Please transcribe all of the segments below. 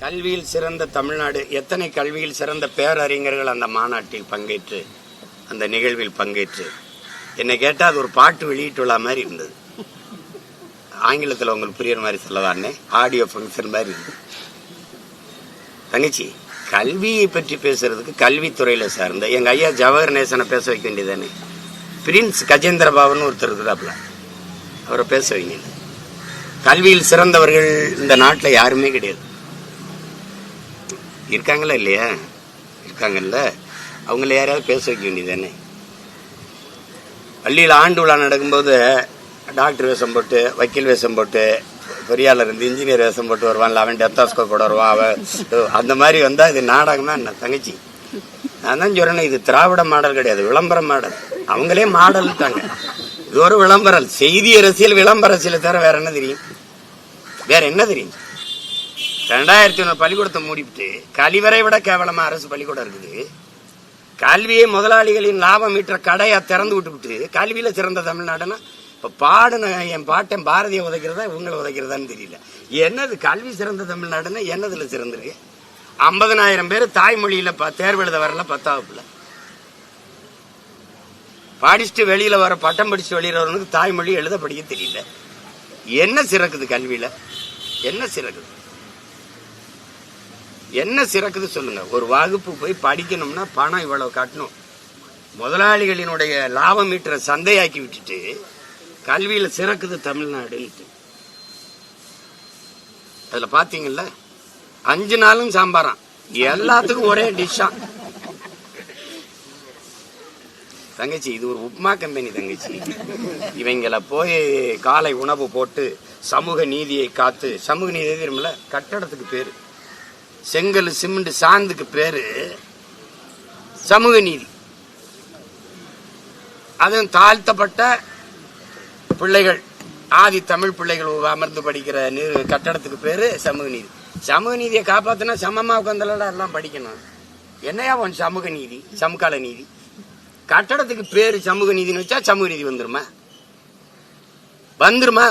கல்வியில் சிறந்த தமிழ்நாடு, எத்தனை கல்வியில் சிறந்த பேரறிஞர்கள் அந்த மாநாட்டில் பங்கேற்று, அந்த நிகழ்வில் பங்கேற்று, என்னை கேட்டால் அது ஒரு பாட்டு வெளியிட்டுள்ள மாதிரி இருந்தது. ஆங்கிலத்தில் உங்களுக்கு புரியுற மாதிரி சொல்லவானே, ஆடியோ ஃபங்க்ஷன் மாதிரி இருந்தது. தங்கச்சி, கல்வியை பற்றி பேசுறதுக்கு கல்வித்துறையில் சார்ந்த எங்க ஐயா ஜவஹர் நேசனை பேச வைக்க வேண்டியதானே. பிரின்ஸ் கஜேந்திர பாபுன்னு ஒருத்தர் இருக்குதாப்புல, அவரை பேச வைங்க. கல்வியில் சிறந்தவர்கள் இந்த நாட்டில் யாருமே கிடையாது. இருக்காங்களா இல்லையா? இருக்காங்கல்ல, அவங்கள யாரையாவது பேச வைக்க வேண்டியதானே. பள்ளியில் ஆண்டு விழா நடக்கும்போது டாக்டர் வேஷம் போட்டு, வக்கீல் வேஷம் போட்டு, பொறியாளர் இருந்து இன்ஜினியர் வேஷம் போட்டு வருவான்ல, அவன் டெத்தாஸ்கோப் கூட வருவான். அவன் அந்த மாதிரி வந்தா இது நாடகமா என்ன தங்கச்சி? நான் தான் சொல்றேன், இது திராவிட மாடல் கிடையாது, விளம்பர மாடல். அவங்களே மாடல்ட்டாங்க. இது ஒரு விளம்பரம், செய்தி அரசியல், விளம்பர அரசியல் தவிர வேற என்ன தெரியும்? வேற என்ன தெரியும்? 2500 பள்ளிக்கூடத்தை மூடிவிட்டு கழிவறை விட கேவலமா அரசு பள்ளிக்கூடம் இருக்குது. கல்வியை முதலாளிகளின் லாபம் ஈட்டுற கடையா திறந்து விட்டுவிட்டு கல்வியில சிறந்த தமிழ்நாடுன்னா, இப்ப பாடுன என் பாட்டன் பாரதியை உதைக்கிறதா இவங்களை உதைக்கிறதான்னு தெரியல. என்னது கல்வி சிறந்த தமிழ்நாடுன்னா என்னதுல சிறந்திருக்கு? 50,000 பேர் தாய்மொழியில தேர்வு எழுத வரல 10th படிச்சுட்டு வெளியில வர, பட்டம் படிச்சுட்டு வெளியிறவனுக்கு தாய்மொழி எழுத படிக்க தெரியல. என்ன சிறக்குது கல்வியில? என்ன சிறக்குது? என்ன சிறக்குது சொல்லுங்க. ஒரு வகுப்பு போய் படிக்கணும்னா பணம் இவ்வளவு காட்டணும். முதலாளிகளினுடைய லாபம் ஈட்டுற சந்தையாக்கி விட்டுட்டு கல்வியில சிறக்குது தமிழ்நாடு. அதுல பாத்தீங்கல்ல, 5 நாளும் சாம்பாராம், எல்லாத்துக்கும் ஒரே டிஷ்ஷா. தங்கச்சி, இது ஒரு உப்மா கம்பெனி தங்கச்சி. இவங்கள போய் காலை உணவு போட்டு சமூக நீதியை காத்து, சமூக நீதி தெரியுமில்ல, கட்டடத்துக்கு பேரு செங்கல் சிமெண்ட் சாந்துக்கு பேரு சமூக நீதி. அதுவும் தாழ்த்தப்பட்ட பிள்ளைகள், ஆதி தமிழ் பிள்ளைகள் அமர்ந்து படிக்கிற கட்டடத்துக்கு பேரு சமூக நீதி. சமூக நீதியை காப்பாத்தினா சமமா உட்காந்துலடா எல்லாம் படிக்கணும். என்னையா உன் சமூக நீதி? சமகால நீதி. கட்டடத்துக்கு பேரு சமூக நீதினு வச்சா சமூக நீதி வந்துருமா? வந்துருமா?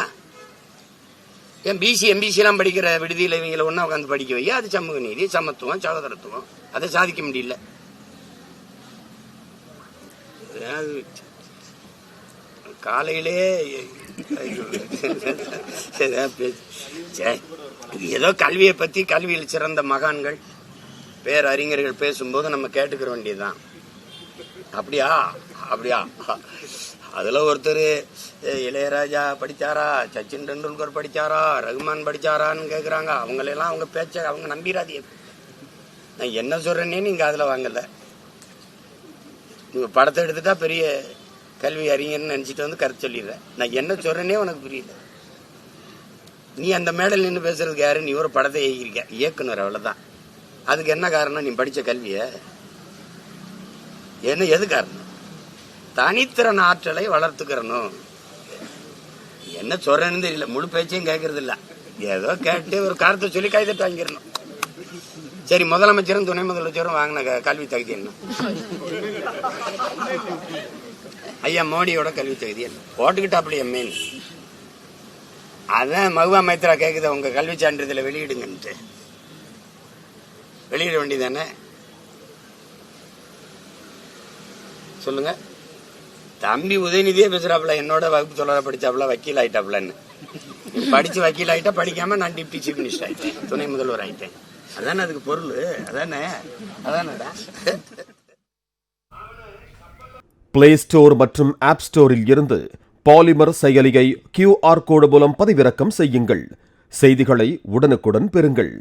ஏன் பிசி எம்பிசி எல்லாம் படிக்கிற விடுதியில் இவங்களை ஒன்னா உட்காந்து படிக்க வையா, அது சமூக நீதி, சமத்துவம், சகோதரத்துவம். அதை சாதிக்க முடியல. காலையிலே ஏதோ கல்வியை பத்தி, கல்வியில் சிறந்த மகான்கள், பேரறிஞர்கள் பேசும்போது நம்ம கேட்டுக்கிற வேண்டியதுதான். அப்படியா அப்படியா? அதுல ஒருத்தர் இளையராஜா படிச்சாரா, சச்சின் டெண்டுல்கர் படிச்சாரா, ரகுமான் படிச்சாரான்னு கேக்குறாங்க. அவங்களெல்லாம் அவங்க பேச்ச அவங்க நம்பிராதீங்க. நான் என்ன சொல்றேன்னே நீங்க அதுல வாங்கல. நீங்க படத்தை எடுத்துட்டா பெரிய கல்வி அறிஞர்னு நினைச்சிட்டு வந்து கருத்து சொல்லிடுற. நான் என்ன சொல்றேன்னே உனக்கு புரியல. நீ அந்த மேடல் நின்று பேசுறதுக்கு யாரு? நீ ஒரு படத்தை இயக்குனர், அவ்வளவுதான். அதுக்கு என்ன காரணம்? நீ படிச்ச கல்விய என்ன? எது காரணம்? தனித்திறன் ஆற்றலை வளர்த்துக்கிறணும். என்ன சொல்றேன்னு தெரியல, முழு பேச்சையும் கேட்கறது இல்ல. ஏதோ கேட்டு ஒரு கருத்தை சொல்லி கைதட்டு வாங்கிடணும். சரி, முதலமைச்சரும் துணை முதலமைச்சரும் வாங்கின கல்வி தகுதி என்ன? ஐயா மோடியோட கல்வி தகுதி என்ன? போட்டுக்கிட்டாப்ல எம்மேன். அதான் மகுவா மைத்ரா கேக்குது, உங்க கல்வி சான்றிதழை வெளியிடுங்கன்ட்டு. வெளியிட வேண்டியதானே? சொல்லுங்க. தம்பி உதயநிதியே பேசுறாப்புல, என்னோட வகுப்பு சொல்ல படிச்சாப்புல, வக்கீல் ஆயிட்டாப்புலன்னு. படிச்சு வக்கீல் ஆயிட்டா, படிக்காம நான் டிப்டி சீஃப் மினிஸ்டர் ஆயிட்டேன், துணை முதல்வர் ஆயிட்டேன். அதானே அதுக்கு பொருள்? அதானே அதானடா. பிளே ஸ்டோர் மற்றும் ஆப் ஸ்டோரில் இருந்து பாலிமர் செயலியை QR கோடு மூலம் பதிவிறக்கம் செய்யுங்கள். செய்திகளை உடனுக்குடன் பெறுங்கள்.